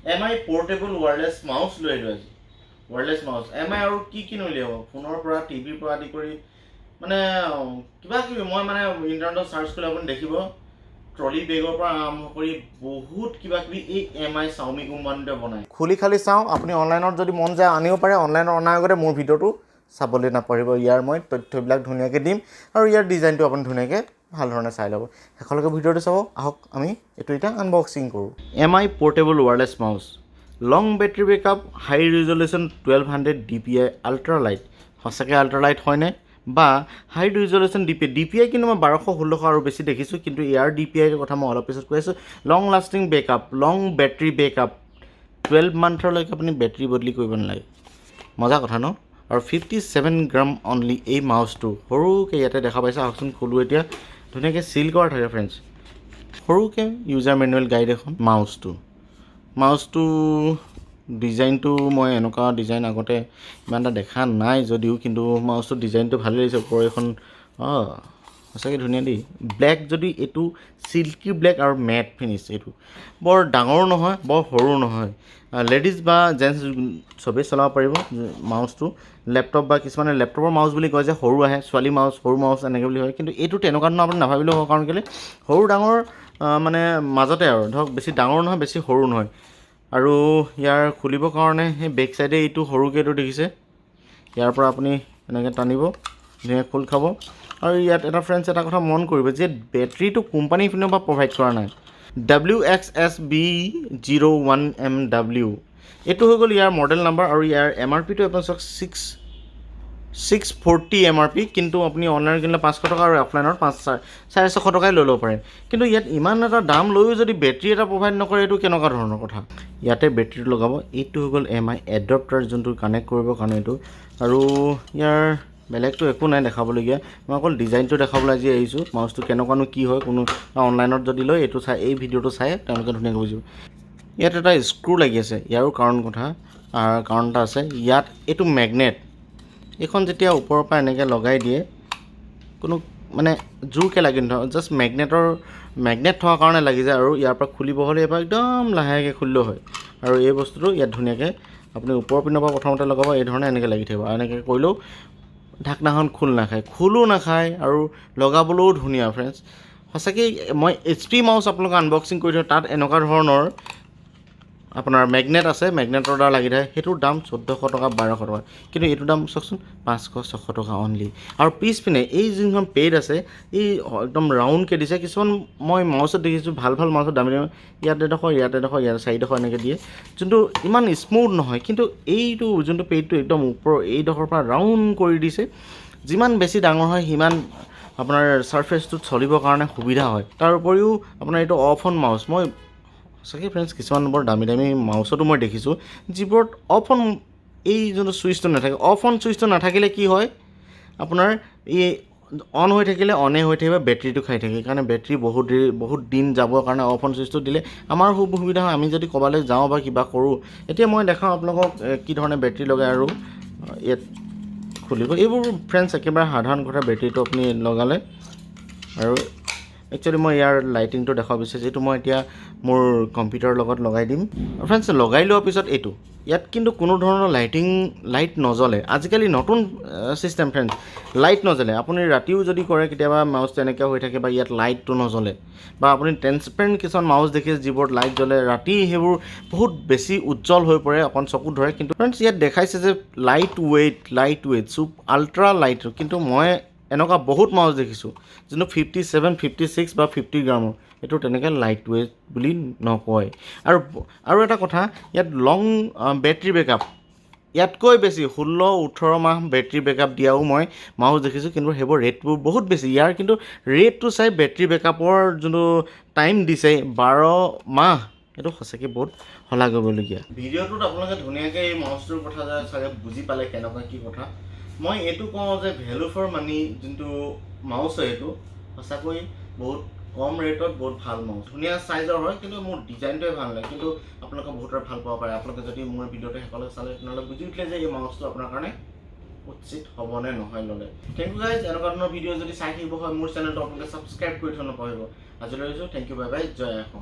MI portable wireless mouse লৈ আহিলোঁ আজি। ৱায়াৰলেছ মাউচ MI আৰু কি নলিয়াব, ফোনৰ পৰা টিভিৰ পৰা আদি কৰি মানে কিবা কিবি মই মানে ইণ্টাৰনেটত চাৰ্চ কৰিলে আপুনি দেখিব ট্ৰলি বেগৰ পৰা আৰম্ভ কৰি বহুত কিবা কিবি এই MI Xiaomi কোম্পানীটোৱে বনায়। খুলি খালি চাওঁ, আপুনি অনলাইনত যদি মন যায় আনিব পাৰে। অনলাইনত অনাৰ আগতে মোৰ ভিডিঅ'টো চাবলৈ নাপাহৰিব। ইয়াৰ মই তথ্যবিলাক ধুনীয়াকৈ দিম আৰু ইয়াৰ ডিজাইনটো আপুনি ধুনীয়াকৈ ভাল ধৰণে চাই ল'ব। শেষলৈকে ভিডিঅ'টো চাব। আহক আমি এইটো এতিয়া আনবক্সিং কৰোঁ। MI পোৰ্টেবল ৱায়াৰলেছ মাউচ, লং বেটাৰী বেকআপ, হাই ৰিজলিউশ্যন 1200 DPI আল্ট্ৰা লাইট। সঁচাকৈ আল্ট্ৰা লাইট হয়নে? বা হাই ৰিজলিউশ্যন DPI কিন্তু মই 1200, 1600 আৰু বেছি দেখিছোঁ, কিন্তু ইয়াৰ DPIৰ কথা মই অলপ পিছত কৈ আছোঁ। লং লাষ্টিং বেকআপ, লং বেটাৰী বেকআপ, 12 মান্থলৈকে আপুনি বেটাৰী বদলি কৰিব নালাগে। মজা কথা ন? আৰু 57 গ্ৰাম অনলি এই মাউচটো। সৰুকৈ ইয়াতে দেখা পাইছে, আহকচোন খোলোঁ এতিয়া। ধুনীয়াকৈ চিল কৰা থাকে ফ্ৰেণ্ডছ। সৰুকৈ ইউজাৰ মেনুৱেল গাইড এখন। মাউচটো ডিজাইনটো মই এনেকুৱা ডিজাইন আগতে ইমান এটা দেখা নাই যদিও, কিন্তু মাউচটোৰ ডিজাইনটো ভালেই লাগিছে। ওপৰৰ এখন সঁচাকৈ ধুনীয়া দেই। ব্লেক, যদি এইটো চিল্কি ব্লেক আৰু মেট ফিনিছ। এইটো বৰ ডাঙৰো নহয়, বৰ সৰু নহয়। লেডিজ বা জেণ্টছ চবেই চলাব পাৰিব মাউচটো। লেপটপ বা কিছুমানে লেপটপৰ মাউচ বুলি কয় যে, সৰু আহে, ছোৱালী মাউচ, সৰু মাউচ এনেকৈ বুলি হয়। কিন্তু এইটো তেনেকুৱা ধৰণৰ আপুনি নাভাবিলেও হ'ব, কাৰণ কেলৈ সৰু ডাঙৰ মানে মাজতে আৰু ধৰক, বেছি ডাঙৰ নহয়, বেছি সৰু নহয়। আৰু ইয়াৰ খুলিবৰ কাৰণে সেই বেক চাইডে এইটো সৰুকৈ এইটো দেখিছে, ইয়াৰ পৰা আপুনি এনেকৈ টানিব, ধুনীয়াকৈ খোল খাব। আৰু ইয়াত এটা ফ্ৰেণ্ডছ এটা কথা মন কৰিব যে বেটাৰীটো কোম্পানীৰ পিনৰ পৰা প্ৰভাইড কৰা নাই। WXSB01MW এইটো হৈ গ'ল ইয়াৰ মডেল নাম্বাৰ। আৰু ইয়াৰ MRPটো আপোনাৰ চাওক 640 MRP, কিন্তু আপুনি অনলাইন কিনিলে 500 টকা আৰু অফলাইনত 450 টকাই লৈ ল'ব পাৰে। কিন্তু ইয়াত ইমান এটা দাম লৈও যদি বেটাৰী এটা প্ৰভাইড নকৰে, এইটো কেনেকুৱা ধৰণৰ কথা? ইয়াতে বেটাৰীটো লগাব। এইটো হৈ গ'ল MI এডপ্টাৰ, যোনটো কানেক্ট কৰিবৰ কাৰণে এইটো। আৰু ইয়াৰ বেলেগটো একো নাই দেখাবলগীয়া। মই অকল ডিজাইনটো দেখাবলৈ আজি আহিছোঁ। মাউচটো কেনেকুৱানো কি হয়, কোনো অনলাইনত যদি লয় এইটো চাই, এই ভিডিঅ'টো চাই তেওঁলোকে ধুনীয়াকৈ বুজিব। ইয়াত এটা স্ক্ৰু লাগি আছে, ইয়াৰো কাৰণ এটা আছে। ইয়াত এইটো মেগনেট, এইখন যেতিয়া ওপৰৰ পৰা এনেকৈ লগাই দিয়ে, কোনো মানে জোৰকৈ লাগি নথয়, জাষ্ট মেগনেট থকাৰ কাৰণে লাগি যায়। আৰু ইয়াৰ পৰা খুলিব হ'লে ইয়াৰ পৰা একদম লাহেকৈ খুলিলেও হয়। আৰু এই বস্তুটো ইয়াত ধুনীয়াকৈ আপুনি ওপৰৰ পিনৰ পৰা প্ৰথমতে লগাব, এই ধৰণে এনেকৈ লাগি থাকিব। আৰু এনেকৈ কৰিলেও ঢাকনাখন খোলো নাখায় আৰু লগাবলৈও ধুনীয়া ফ্ৰেণ্ডছ। সঁচাকৈ মই HP মাউচ আপোনালোকক আনবক্সিং কৰি দিওঁ, তাত এনেকুৱা ধৰণৰ আপোনাৰ মেগনেট আছে, মেগনেটৰ দ্বাৰা লাগি থাকে। সেইটোৰ দাম 1400 টকা, 1200 টকা, কিন্তু এইটোৰ দাম চাওকচোন 500-600 টকা অনলি। আৰু পিছপিনে এই যোনখন পেড আছে, এই একদম ৰাউণ্ডকৈ দিছে। কিছুমান মই মাউচত দেখিছোঁ, ভাল মাউচত দামী ইয়াত এডোখৰ, ইয়াত 4ডোখৰ এনেকৈ দিয়ে, যোনটো ইমান স্মুথ নহয়। কিন্তু এইটো যোনটো পেডটো একদম ওপৰৰ এইডোখৰৰ পৰা ৰাউণ্ড কৰি দিছে, যিমান বেছি ডাঙৰ হয় সিমান আপোনাৰ ছাৰফেচটোত চলিবৰ কাৰণে সুবিধা হয়। তাৰ উপৰিও আপোনাৰ এইটো অফ অন মাউচ। মই সঁচাকৈ ফ্ৰেণ্ডছ কিছুমান বৰ দামী মাউচতো মই দেখিছোঁ, যিবোৰত অফ অন এই যোনটো ছুইচটো নাথাকে। অফ অন ছুইচটো নাথাকিলে কি হয়, আপোনাৰ এই অন হৈ থাকিলে অনেই হৈ থাকিব, বেটাৰীটো খাই থাকে। সেইকাৰণে বেটাৰী বহুত দিন যাবৰ কাৰণে অফ অন ছুইচটো দিলে আমাৰ সুবিধা হয়। আমি যদি ক'ৰবালৈ যাওঁ বা কিবা কৰোঁ, এতিয়া মই দেখাওঁ আপোনালোকক কি ধৰণে বেটাৰী লগাই। আৰু ইয়াত খুলিব, এইবোৰ ফ্ৰেণ্ডছ একেবাৰে সাধাৰণ কথা। বেটাৰীটো আপুনি লগালে, আৰু একচুৱেলি মই ইয়াৰ লাইটিংটো দেখাব বিচাৰিছোঁ। এইটো মই এতিয়া মোৰ কম্পিউটাৰৰ লগত লগাই দিম। ফ্ৰেণ্ডছ লগাই লোৱাৰ পিছত এইটো ইয়াত কিন্তু কোনো ধৰণৰ লাইট নজ্বলে। আজিকালি নতুন ছিষ্টেম ফ্ৰেণ্ডছ, লাইট নজ্বলে। আপুনি ৰাতিও যদি কৰে কেতিয়াবা মাউচটো এনেকৈ হৈ থাকে, বা ইয়াত লাইটটো নজ্বলে, বা আপুনি ট্ৰেন্সপেৰেণ্ট কিছুমান মাউচ দেখিছে যিবোৰত লাইট জ্বলে, ৰাতি সেইবোৰ বহুত বেছি উজ্জ্বল হৈ পৰে, অকণ চকুত ধৰে। কিন্তু ফ্ৰেণ্ডছ ইয়াত দেখাইছে যে লাইট ৱেইট চুপ আল্ট্ৰা লাইট। কিন্তু মই এনেকুৱা বহুত মাউচ দেখিছোঁ যোনটো 57, 56 বা 50 গ্ৰামৰ, এইটো তেনেকৈ লাইট ৱেইট বুলি নকয়। আৰু এটা কথা, ইয়াত লং বেটাৰী বেকআপ, ইয়াতকৈ বেছি 16-18 মাহ বেটাৰী বেকআপ দিয়াও মই মাউচ দেখিছোঁ, কিন্তু সেইবোৰ ৰেটবোৰ বহুত বেছি। ইয়াৰ কিন্তু ৰেটটো চাই বেটাৰী বেকআপৰ যোনটো টাইম দিছে 12 মাহ, এইটো সঁচাকৈ বহুত শলাগ কৰিবলগীয়া। ভিডিঅ'টোত আপোনালোকে ধুনীয়াকৈ এই মাউচটোৰ কথা চাগে বুজি পালে কেনেকুৱা কি কথা। মই এইটো কওঁ যে ভেলু ফৰ মানি যোনটো মাউচ হয়, এইটো সঁচাকৈ বহুত কম ৰেটত বহুত ভাল মাউচ, ধুনীয়া চাইজৰ হয়। কিন্তু মোৰ ডিজাইনটোৱে ভাল লাগে, কিন্তু আপোনালোকে বহুতৰে ভাল পাব পাৰে। আপোনালোকে যদি মোৰ ভিডিঅ'টো শেষলৈ চালে, তেনেহ'লে বুজি উঠিলে যে এই মাউচটো আপোনাৰ কাৰণে উচিত হ'বনে নহয় ল'লে। Thank you guys. এনেকুৱা ধৰণৰ ভিডিঅ' যদি চাই থাকিব হয় মোৰ চেনেলটো আপোনালোকে ছাবস্ক্ৰাইব কৰি থৈ নপঢ়িব। আজিলৈ আহিছোঁ, থেংক ইউ, বাই বাই, জয় অসম।